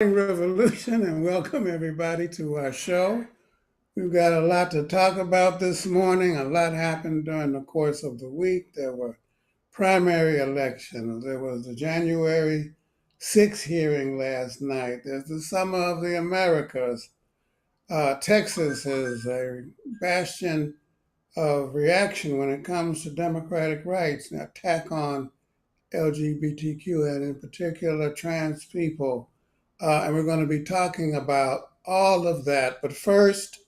Revolution, and welcome everybody to our show. We've got a lot to talk about this morning. A lot happened during the course of the week. There were primary elections. There was the January 6th hearing last night. There's the Summer of the Americas. Texas is a bastion of reaction when it comes to democratic rights, an attack on LGBTQ and in particular trans people. And we're going to be talking about all of that. But first,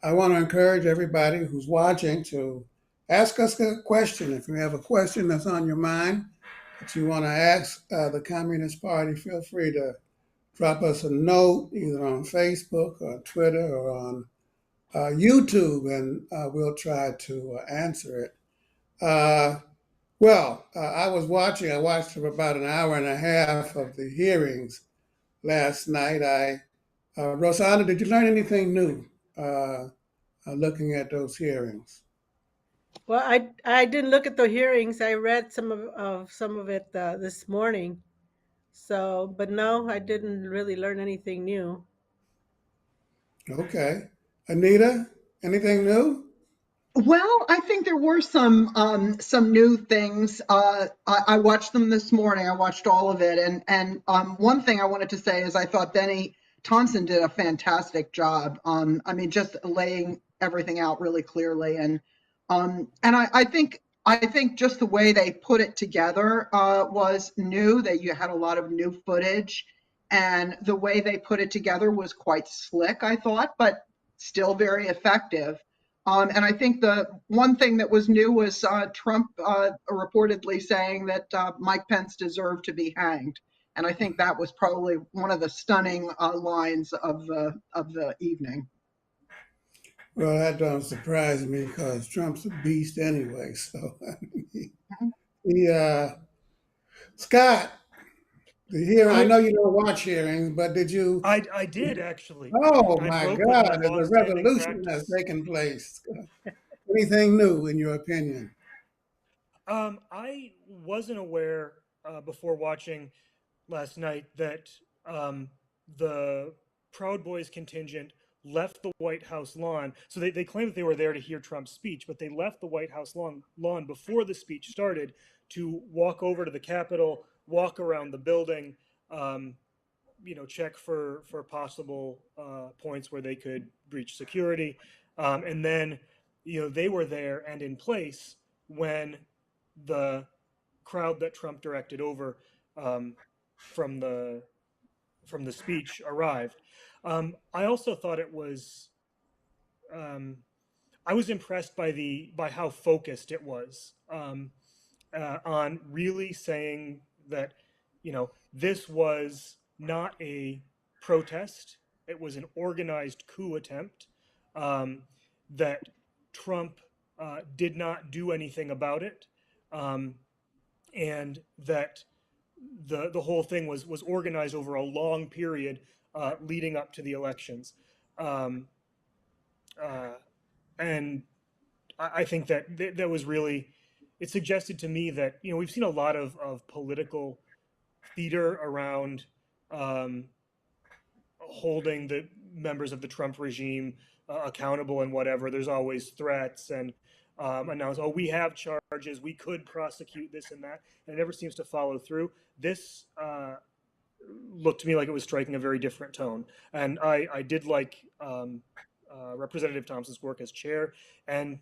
I want to encourage everybody who's watching to ask us a question. If you have a question that's on your mind that you want to ask the Communist Party, feel free to drop us a note either on Facebook or Twitter or on YouTube, and we'll try to answer it. I watched for about an hour and a half of the hearings last night. Rosanna, did you learn anything new looking at those hearings? Well, I didn't look at the hearings. I read some of it this morning. So, but no, I didn't really learn anything new. Okay. Anita, anything new? Well, I think there were some new things. I watched them this morning. I watched all of it, and one thing I wanted to say is I thought Benny Thompson did a fantastic job. I mean, just laying everything out really clearly, and I think just the way they put it together was new. That you had a lot of new footage, and the way they put it together was quite slick, I thought, but still very effective. And I think the one thing that was new was Trump reportedly saying that Mike Pence deserved to be hanged, and I think that was probably one of the stunning lines of the evening. Well, that don't surprise me because Trump's a beast anyway. So, he, Scott, the hearing. I I know you don't watch hearings, but did you? I did actually. Oh I my broke with my God! There's a long-standing revolution that's practice. taken place. Anything new in your opinion? I wasn't aware before watching last night that the Proud Boys contingent left the White House lawn. So they claimed that they were there to hear Trump's speech, but they left the White House lawn before the speech started to walk over to the Capitol, walk around the building, um, check for possible points where they could breach security, and then they were there and in place when the crowd that Trump directed over um, from the speech arrived. I also thought it was. Um, I was impressed by how focused it was on really saying that this was not a protest; it was an organized coup attempt. Um, that Trump did not do anything about it, um, and that the whole thing was organized over a long period leading up to the elections. Um, uh, and I think that that was really it suggested to me that we've seen a lot of political theater around um, holding the members of the Trump regime accountable and whatever. There's always threats and announce, oh, we have charges, we could prosecute this and that, and it never seems to follow through. This looked to me like it was striking a very different tone, and I did like Representative Thompson's work as chair and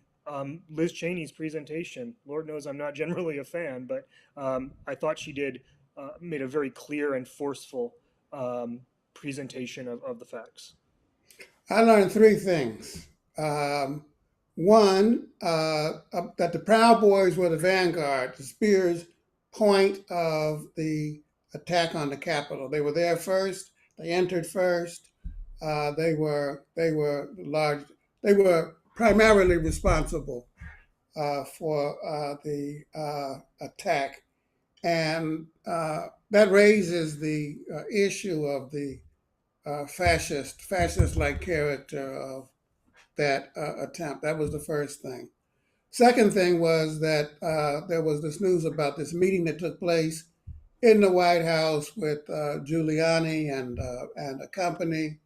Liz Cheney's presentation. Lord knows I'm not generally a fan, but I thought she did made a very clear and forceful um, presentation of the facts. I learned three things. One, that the Proud Boys were the vanguard, the Spears point of the attack on the Capitol. They were there first. They entered first. They were large. They were primarily responsible for the attack, and that raises the issue of the fascist-like character of that attempt. That was the first thing. Second thing was that there was this news about this meeting that took place in the White House with Giuliani and a company.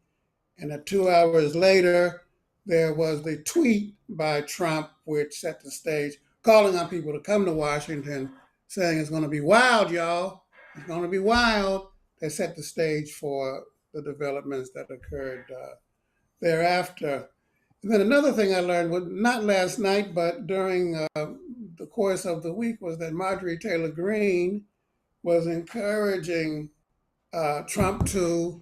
And 2 hours later, there was the tweet by Trump, which set the stage, calling on people to come to Washington, saying it's going to be wild, y'all. It's going to be wild. They set the stage for the developments that occurred thereafter. And then another thing I learned, was not last night, but during the course of the week, was that Marjorie Taylor Greene was encouraging Trump to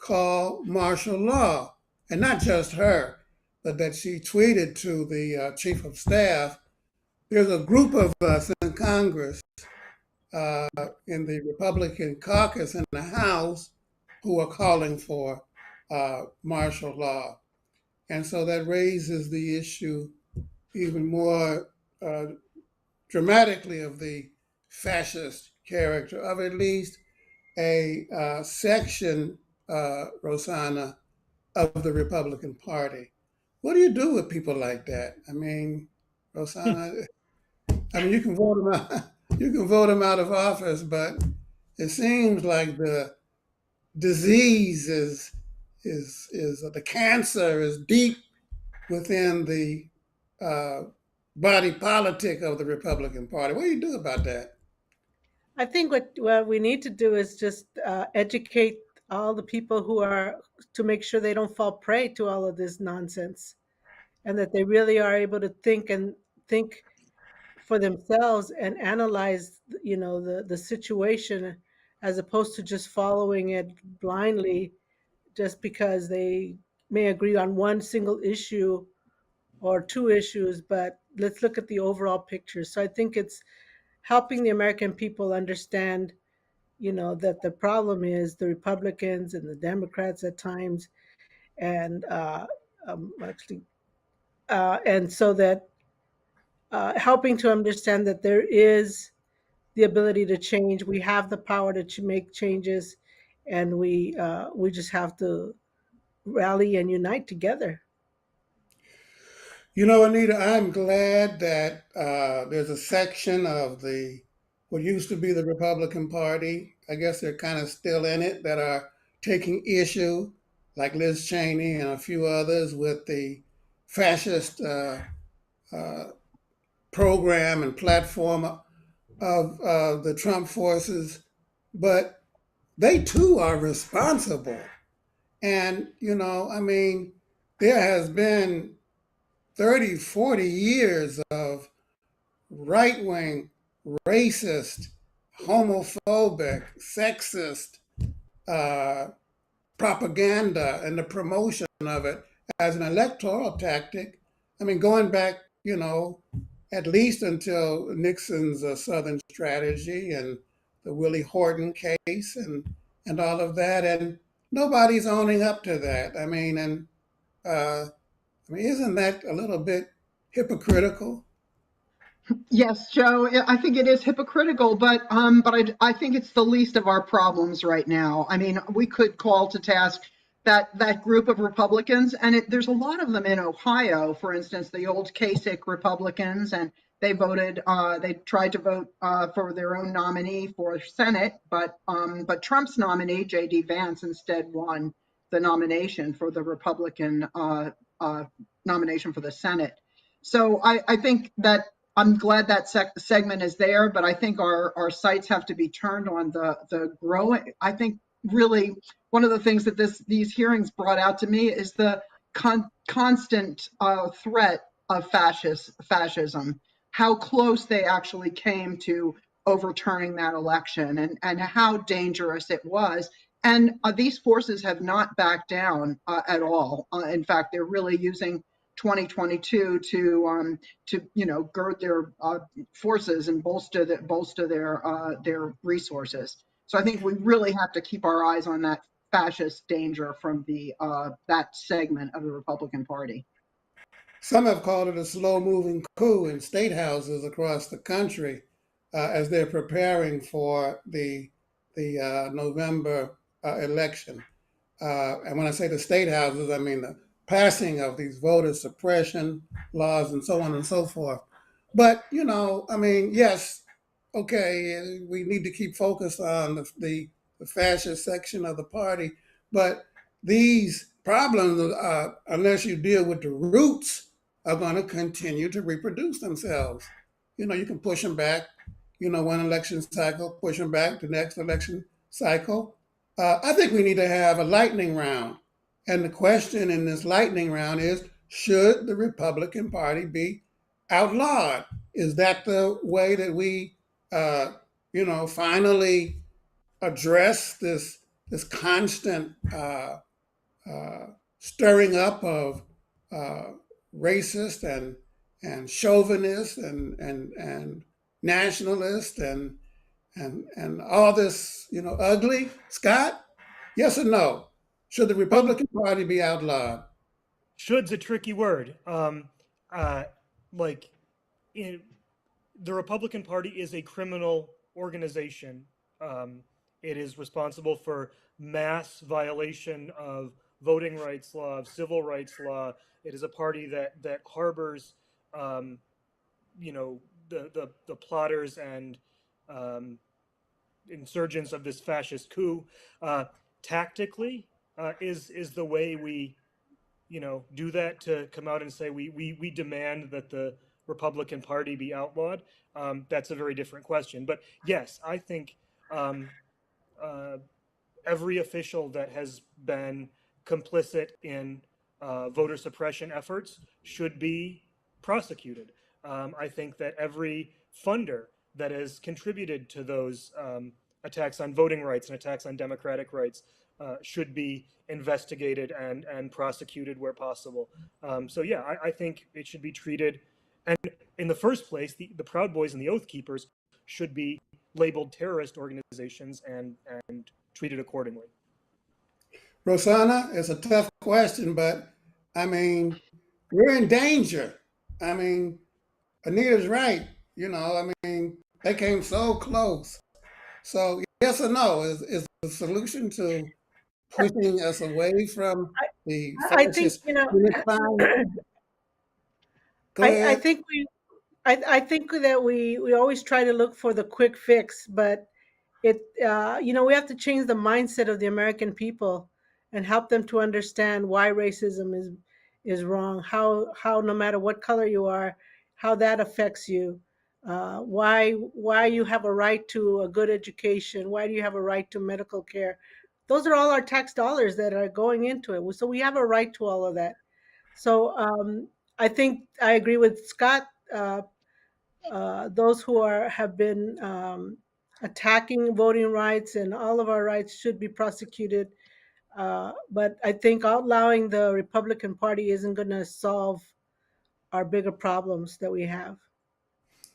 call martial law. And not just her, but that she tweeted to the chief of staff. There's a group of us in Congress, uh, in the Republican caucus in the House, who are calling for martial law. And so that raises the issue even more uh, dramatically of the fascist character of at least a section, Rosanna, of the Republican Party. What do you do with people like that? I mean, Rosanna, I mean, you can vote them out. You can vote them out of office, but it seems like the disease is the cancer is deep within the uh, body politic of the Republican Party. What do you do about that? I think what we need to do is just educate all the people who are to make sure they don't fall prey to all of this nonsense, and that they really are able to think for themselves and analyze, the situation, as opposed to just following it blindly just because they may agree on one single issue or two issues, but let's look at the overall picture. So I think it's helping the American people understand, that the problem is the Republicans and the Democrats at times, and actually, and so that helping to understand that there is the ability to change. We have the power to make changes, and we just have to rally and unite together. You know, Anita, I'm glad that there's a section of the what used to be the Republican Party. I guess they're kind of still in it that are taking issue, like Liz Cheney and a few others, with the fascist uh, program and platform of the Trump forces. But they too are responsible. And, I mean, there has been 30, 40 years of right wing, racist, homophobic, sexist uh, propaganda and the promotion of it as an electoral tactic. I mean, going back, at least until Nixon's Southern strategy and the Willie Horton case and all of that. And nobody's owning up to that. Uh, isn't that a little bit hypocritical? Yes, Joe, I think it is hypocritical, but I think it's the least of our problems right now. I mean, we could call to task that group of Republicans, and there's a lot of them in Ohio, for instance, the old Kasich Republicans, and they tried to vote for their own nominee for Senate, but Trump's nominee, J.D. Vance, instead won the nomination for the Republican nomination for the Senate. So I think that I'm glad that segment is there, but I think our sights have to be turned on the growing. I think really one of the things that these hearings brought out to me is the constant threat of fascism, how close they actually came to overturning that election, and how dangerous it was. And these forces have not backed down at all. In fact, they're really using 2022 to gird their forces and bolster their resources. So I think we really have to keep our eyes on that fascist danger from the that segment of the Republican Party. Some have called it a slow moving coup in state houses across the country as they're preparing for the November election. And when I say the state houses, I mean the passing of these voter suppression laws and so on and so forth. But, yes, okay, we need to keep focused on the fascist section of the party, but these problems, unless you deal with the roots, are going to continue to reproduce themselves. You can push them back, one election cycle, push them back the next election cycle. I think we need to have a lightning round. And the question in this lightning round is, should the Republican Party be outlawed? Is that the way that we, finally address this constant uh, stirring up of uh, racist and chauvinist and nationalist and all this, ugly? Scott, yes or no? Should the Well, Republican Party be outlawed? should's a tricky word. Uh, like, in, the Republican Party is a criminal organization. Um, it is responsible for mass violation of voting rights law, of civil rights law. It is a party that harbors, um, the plotters and um, insurgents of this fascist coup. Uh, Tactically, is the way we do that, to come out and say we demand that the Republican Party be outlawed. That's a very different question. But yes, I think um, uh, every official that has been complicit in voter suppression efforts should be prosecuted. I think that every funder that has contributed to those attacks on voting rights and attacks on democratic rights should be investigated and prosecuted where possible. So yeah, I think it should be treated. And in the first place, the Proud Boys and the Oath Keepers should be labeled terrorist organizations and treated accordingly. Rosanna, it's a tough question, but I mean, we're in danger. I mean, Anita's right. I mean, they came so close. So, yes or no, is the solution to pushing us away from the I think, fascist unified? Go I ahead. think I think that we always try to look for the quick fix, but we have to change the mindset of the American people and help them to understand why racism is wrong, how no matter what color you are, how that affects you, why you have a right to a good education, why do you have a right to medical care. Those are all our tax dollars that are going into it, so we have a right to all of that. So I think I agree with Scott. Those who have been attacking voting rights and all of our rights should be prosecuted. But I think outlawing the Republican Party isn't going to solve our bigger problems that we have.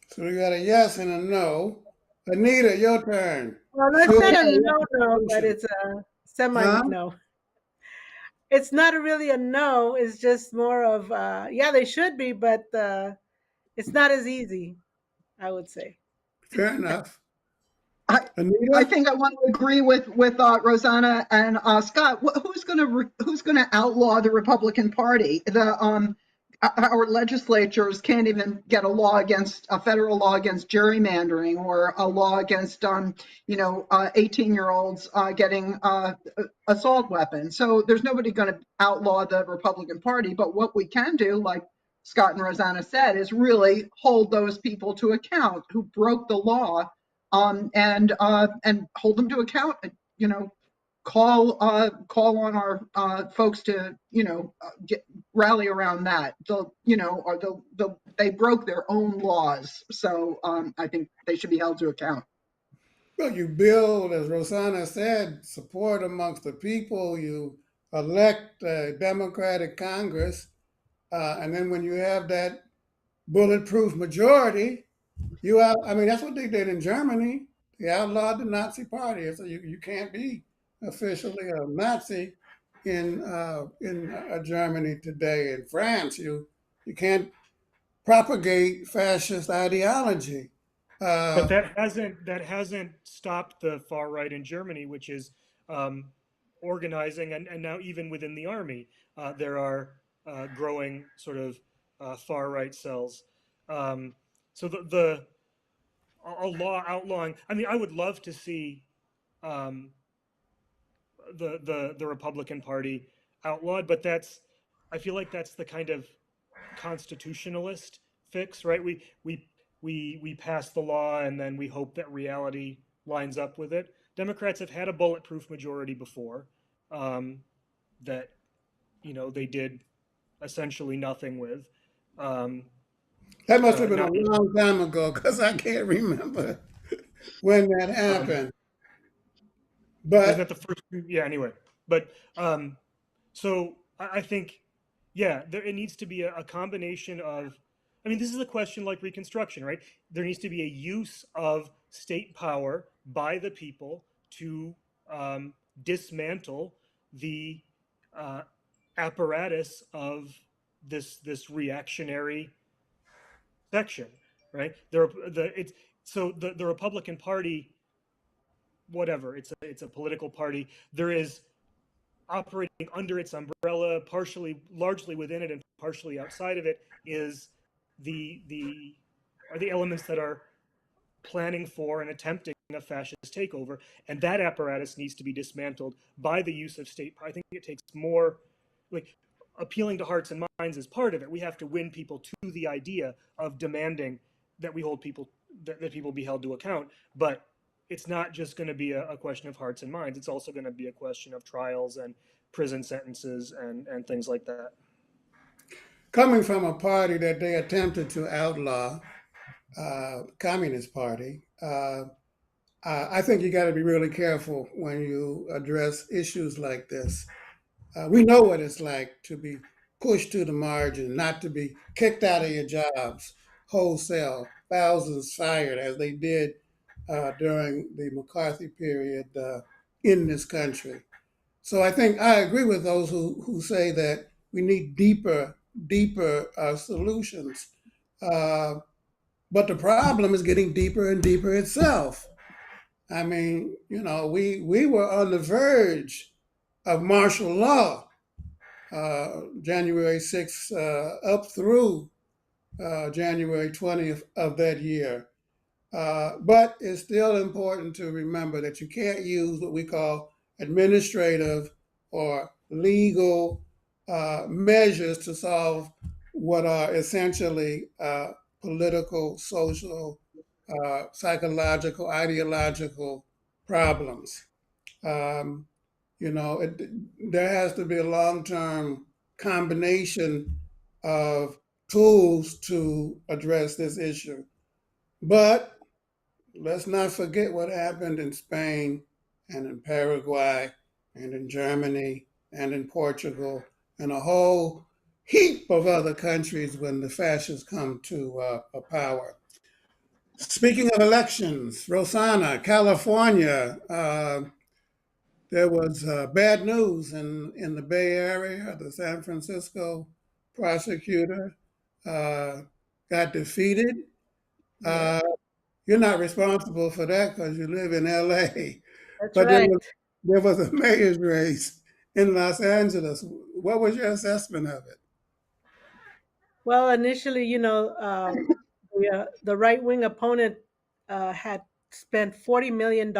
So we got a yes and a no. Anita, your turn. Well, that's Should not Okay. a no, no, but solution? it's a semi Huh? no. It's not really a no. It's just more of yeah, they should be, but it's not as easy, I would say. Fair enough. I, I Anita? think I want to agree with Rosanna and Scott. Who's going to outlaw the Republican Party? Our legislatures can't even get a federal law against gerrymandering, or a law against 18-year-olds getting assault weapons. So there's nobody going to outlaw the Republican Party. But what we can do, like Scott and Rosanna said, is really hold those people to account who broke the law, and hold them to account. Call on our folks to rally around that. They broke their own laws, so I think they should be held to account. Well, you build, as Rosanna said, support amongst the people. You elect a Democratic Congress. And then when you have that bulletproof majority, I mean, that's what they did in Germany. They outlawed the Nazi Party. So you can't be officially a Nazi in Germany today. In France, you can't propagate fascist ideology. But Uh, that hasn't stopped the far right in Germany, which is um, organizing, and now even within the army, there are growing sort of far right cells. Um, so the a law outlawing. I mean, I would love to see um, the Republican Party outlawed, but I feel like that's the kind of constitutionalist fix, right? We pass the law and then we hope that reality lines up with it. Democrats have had a bulletproof majority before, that they did essentially nothing with. Um, That must have been not a long time ago because I can't remember when that um, happened. Wasn't But that the first? Yeah. Anyway, but so I think, yeah, it needs to be a combination of. I mean, this is a question like Reconstruction, right? There needs to be a use of state power by the people to dismantle the uh, apparatus of this reactionary section, right? The Republican Party, whatever, it's a political party. There is operating under its umbrella, partially, largely within it, and partially outside of it, is the are the elements that are planning for and attempting a fascist takeover, and that apparatus needs to be dismantled by the use of state. I think it takes more, like, appealing to hearts and minds is part of it. We have to win people to the idea of demanding that we hold people that people be held to account, but it's not just going to be a question of hearts and minds. It's also going to be a question of trials and prison sentences and things like that. coming from a party that they attempted to outlaw, Communist Party, I think you got to be really careful when you address issues like this. We know what it's like to be pushed to the margin, not to be kicked out of your jobs wholesale, thousands fired as they did during the McCarthy period in this country. So I think I agree with those who say that we need deeper solutions. Uh, but the problem is getting deeper and deeper itself. I mean, we were on the verge of martial law January 6th up through January 20th of that year. But it's still important to remember that you can't use what we call administrative or legal measures to solve what are essentially political, social, psychological, ideological problems. Um, there has to be a long term combination of tools to address this issue. But let's not forget what happened in Spain and in Paraguay and in Germany and in Portugal and a whole heap of other countries when the fascists come to power. Speaking of elections, Rosanna, California, there was bad news in the Bay Area. The San Francisco prosecutor uh, got defeated. Yeah, Uh, you're not responsible for that because you live in LA. that's But right. there was a mayor's race in Los Angeles. What was your assessment of it? Well, initially, the right wing opponent had spent $40 million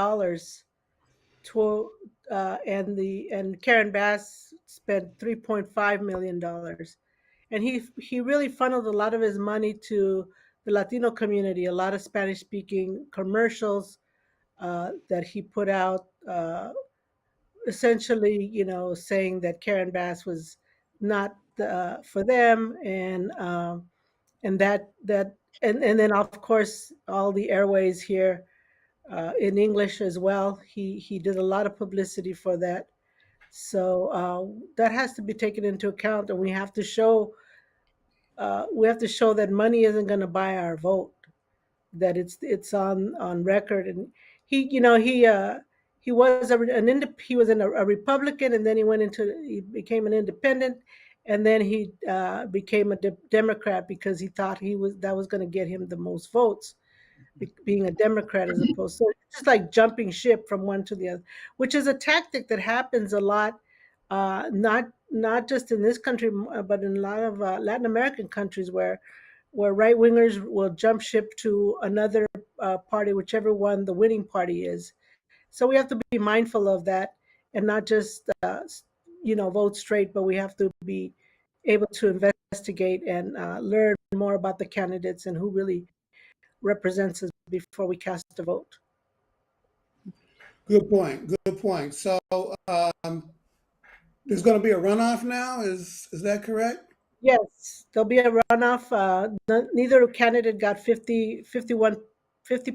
to, and Karen Bass spent $3.5 million, and he really funneled a lot of his money to the Latino community. A lot of Spanish speaking commercials that he put out, essentially, saying that Karen Bass was not for them, and and then of course all the airways here in English as well. He did a lot of publicity for that, so that has to be taken into account, and we have to show that money isn't going to buy our vote, that it's on record. And he was he was a Republican, and then he became an independent, and then he became a Democrat because he thought that was going to get him the most votes, being a Democrat, as opposed, so it's just like jumping ship from one to the other, which is a tactic that happens a lot, not just in this country, but in a lot of Latin American countries, where right wingers will jump ship to another party, whichever one the winning party is. So we have to be mindful of that and not just vote straight, but we have to be able to investigate and learn more about the candidates and who really represents us before we cast a vote. Good point. Good point. So there's going to be a runoff now. Is that correct? Yes, there'll be a runoff. Neither candidate got 50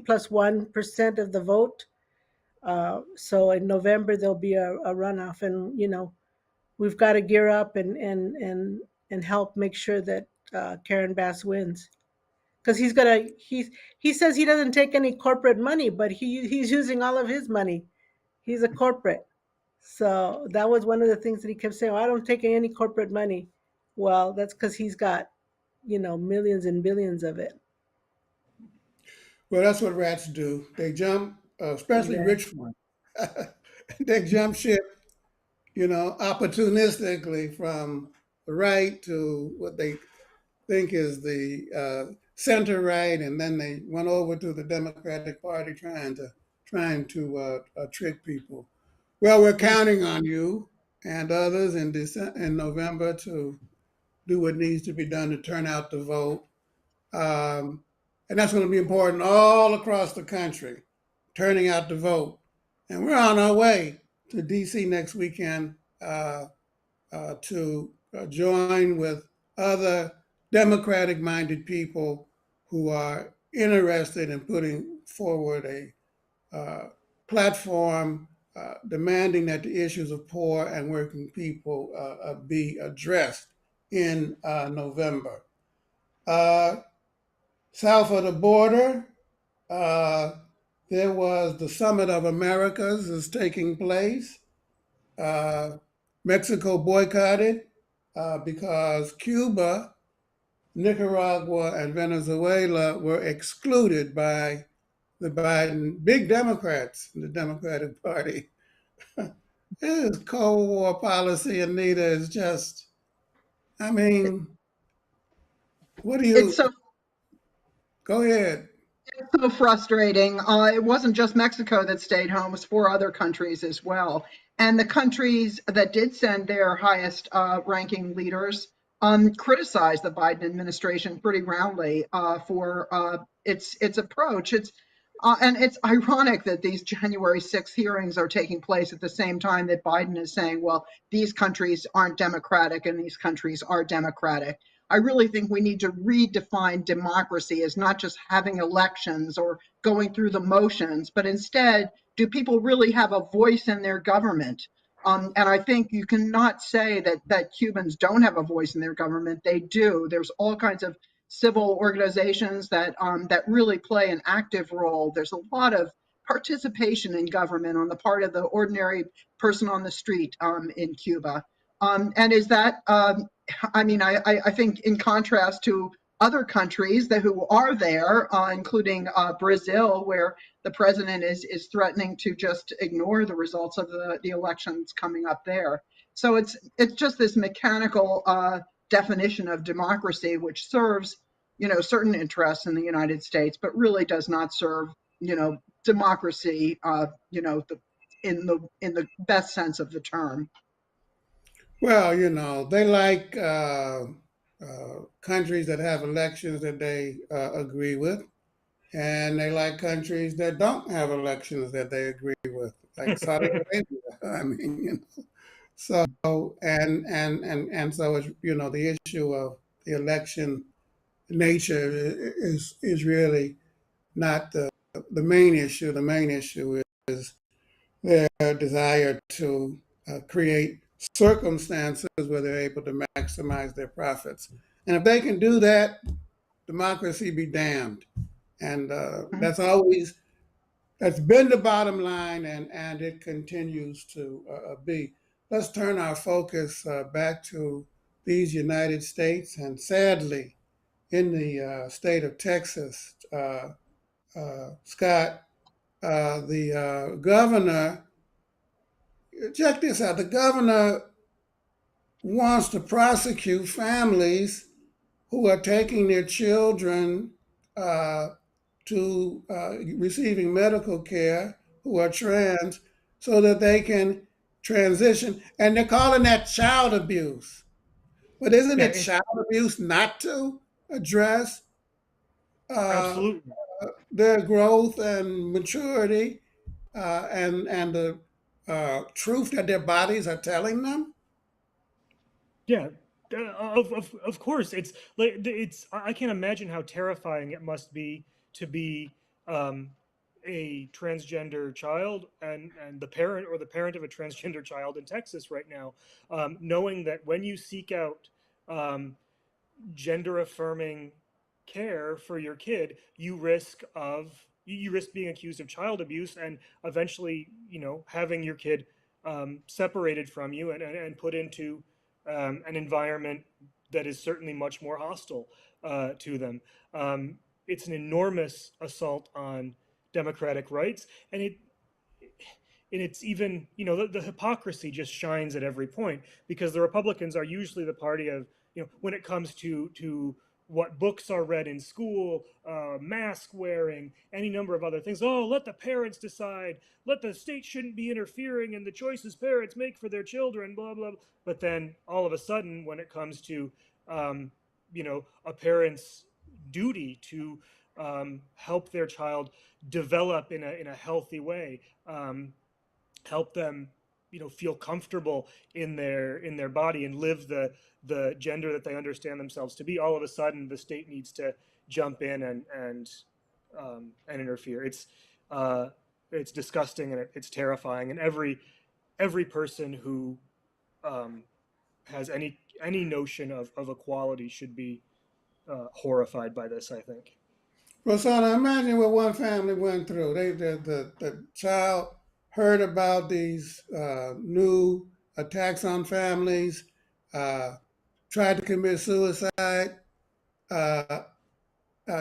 plus 1% of the vote. So in November there'll be a runoff, and we've got to gear up and help make sure that Karen Bass wins, because he says he doesn't take any corporate money, but he's using all of his money. He's a corporate. So that was one of the things that he kept saying. Oh, I don't take any corporate money. Well, that's because he's got, millions and billions of it. Well, that's what rats do. They jump, especially Yeah. rich ones. They jump ship, opportunistically from the right to what they think is the center right, and then they went over to the Democratic Party trying to trick people. Well, we're counting on you and others in November to do what needs to be done to turn out the vote. And that's going to be important all across the country, turning out the vote. And we're on our way to DC next weekend to join with other Democratic minded people who are interested in putting forward a platform demanding that the issues of poor and working people be addressed in November. South of the border, uh, there was the Summit of Americas is taking place. Uh, Mexico boycotted because Cuba, Nicaragua, and Venezuela were excluded by the Biden, big Democrats in the Democratic Party. This Cold War policy, Anita, is just, I mean, what do It's you, so go ahead. so frustrating. It wasn't just Mexico that stayed home, it was four other countries as well. And the countries that did send their highest ranking leaders criticized the Biden administration pretty roundly for its approach. And it's ironic that these January 6th hearings are taking place at the same time that Biden is saying, well, these countries aren't democratic and these countries are democratic. I really think we need to redefine democracy as not just having elections or going through the motions, but instead, do people really have a voice in their government? And I think you cannot say that Cubans don't have a voice in their government. They do. There's all kinds of civil organizations that really play an active role. There's a lot of participation in government on the part of the ordinary person on the street in Cuba. And is that I think in contrast to other countries who are there, including Brazil, where the president is threatening to just ignore the results of the elections coming up there. So it's just this mechanical definition of democracy, which serves certain interests in the United States, but really does not serve democracy in the best sense of the term. Well, they like countries that have elections that they agree with, and they like countries that don't have elections that they agree with, like Saudi Arabia. I mean, so and so it's the issue of the election nature is really not the main issue. The main issue is their desire to create circumstances where they're able to maximize their profits. And if they can do that, democracy be damned. And that's been the bottom line, and it continues to be. Let's turn our focus back to these United States, and sadly, in the state of Texas, Scott, the governor, check this out, the governor wants to prosecute families who are taking their children to receiving medical care who are trans so that they can transition. And they're calling that child abuse. But isn't Yeah, it it's child abuse not to address uh, absolutely. their growth and maturity and the truth that their bodies are telling them? Yeah, of course. It's like I can't imagine how terrifying it must be to be um, a transgender child and the parent or the parent of a transgender child in Texas right now, knowing that when you seek out um, gender affirming care for your kid, you risk being accused of child abuse and eventually, having your kid separated from you and put into an environment that is certainly much more hostile to them. It's an enormous assault on democratic rights, and it's even, the hypocrisy just shines at every point, because the Republicans are usually the party of, when it comes to what books are read in school, mask wearing, any number of other things. Oh, let the parents decide. Let the state shouldn't be interfering in the choices parents make for their children. Blah blah. Blah. But then all of a sudden, when it comes to a parent's duty to help their child develop in a healthy way, help them feel comfortable in their body and live the gender that they understand themselves to be, all of a sudden the state needs to jump in and interfere. It's disgusting, and it's terrifying, and every person who um, has any notion of equality should be horrified by this, I think. Rosanna, imagine what one family went through. The child heard about these new attacks on families, uh, tried to commit suicide. Uh,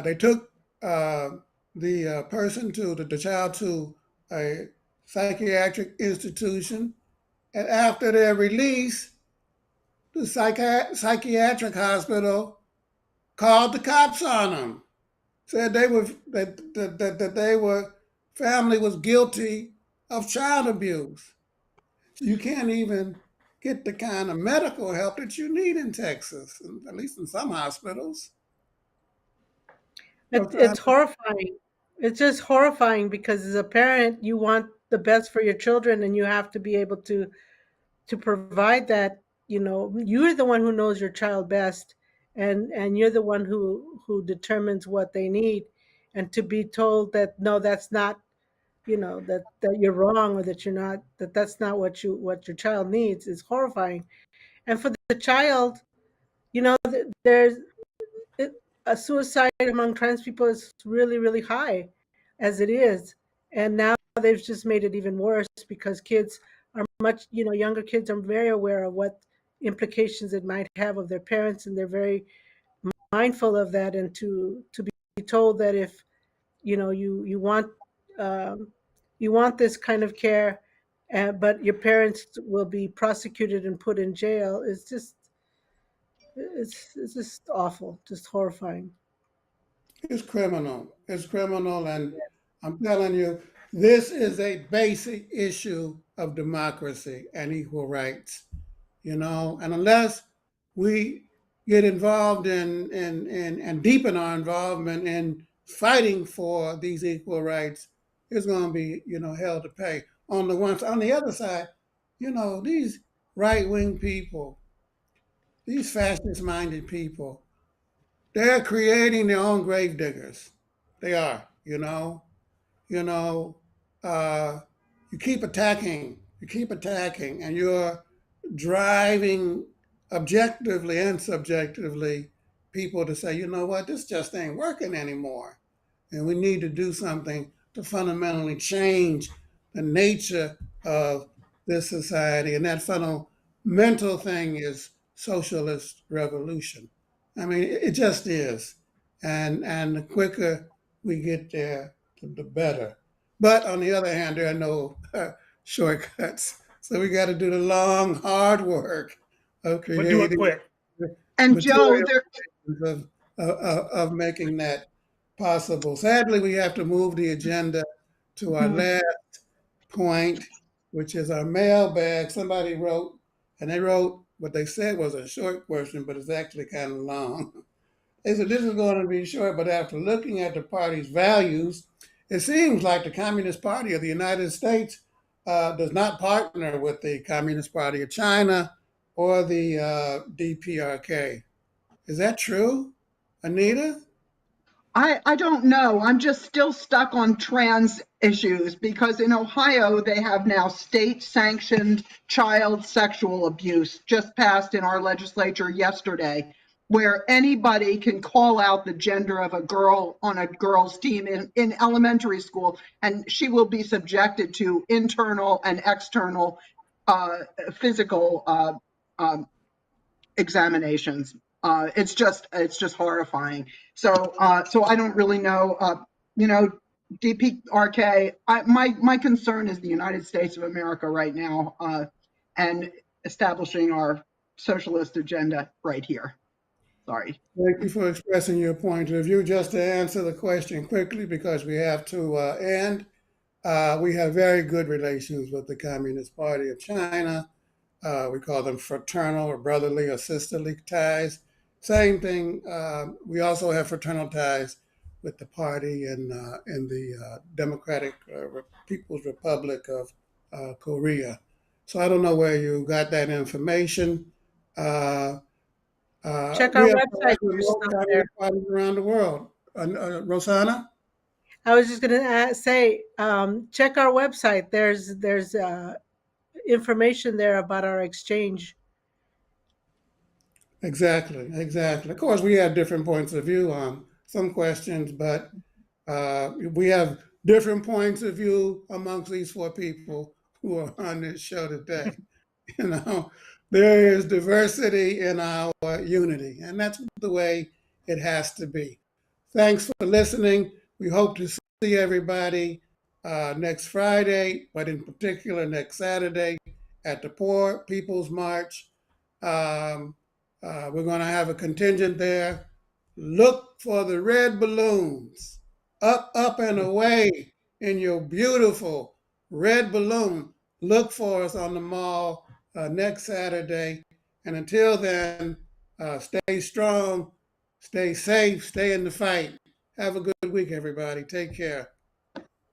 they took the person the child to a psychiatric institution, and after their release, the psychiatric hospital called the cops on them. Said that they were family was guilty of child abuse. So you can't even get the kind of medical help that you need in Texas, at least in some hospitals. It's horrifying. It's just horrifying because as a parent, you want the best for your children, and you have to be able to provide that. You're the one who knows your child best, and you're the one who determines what they need, and to be told that no, that's not, that you're wrong, or that you're not, that's not what your child needs, is horrifying. And for the child, there's it, a suicide among trans people is really, really high as it is. And now they've just made it even worse because kids are much, younger kids are very aware of what implications it might have of their parents, and they're very mindful of that. And to be told that if, um, you want this kind of care, but your parents will be prosecuted and put in jail, is just, it's just awful, just horrifying. It's criminal. It's criminal, and I'm telling you, this is a basic issue of democracy and equal rights. And unless we get involved in and deepen our involvement in fighting for these equal rights, it's going to be hell to pay. On the other side, these right wing people, these fascist minded people, they're creating their own grave diggers. They are, you know, uh, you keep attacking, and you're driving objectively and subjectively people to say, you know what, this just ain't working anymore. And we need to do something to fundamentally change the nature of this society. And that fundamental thing is socialist revolution. I mean, it just is. And the quicker we get there, the better. But on the other hand, there are no shortcuts. So we got to do the long, hard work of But do it creating quick. And Joe, material. of making that possible. Sadly, we have to move the agenda to our last point, which is our mailbag. Somebody wrote, and they wrote what they said was a short question, but it's actually kind of long. They said this is going to be short, but after looking at the party's values, it seems like the Communist Party of the United States does not partner with the Communist Party of China or the DPRK. Is that true, Anita? I don't know. I'm just still stuck on trans issues because in Ohio, they have now state sanctioned child sexual abuse just passed in our legislature yesterday, where anybody can call out the gender of a girl on a girls' team in elementary school, and she will be subjected to internal and external physical examinations. It's just horrifying. So I don't really know. You know, DPRK. My concern is the United States of America right now, and establishing our socialist agenda right here. Sorry. Thank you for expressing your point of view. Just to answer the question quickly, because we have to end, we have very good relations with the Communist Party of China. We call them fraternal or brotherly or sisterly ties. Same thing. We also have fraternal ties with the party in the Democratic People's Republic of Korea. So I don't know where you got that information. Check We our have website. There's remote stuff there. communist parties around the world. Rosanna? I was just going to say, check our website. There's information there about our exchange. Exactly, exactly. Of course, we have different points of view on some questions, but we have different points of view amongst these four people who are on this show today. You know, there is diversity in our unity, and that's the way it has to be. Thanks for listening. We hope to see everybody next Friday, but in particular next Saturday at the Poor People's March. Um, we're going to have a contingent there. Look for the red balloons. Up, up, and away in your beautiful red balloon. Look for us on the mall next Saturday. And until then, stay strong, stay safe, stay in the fight. Have a good week, everybody. Take care.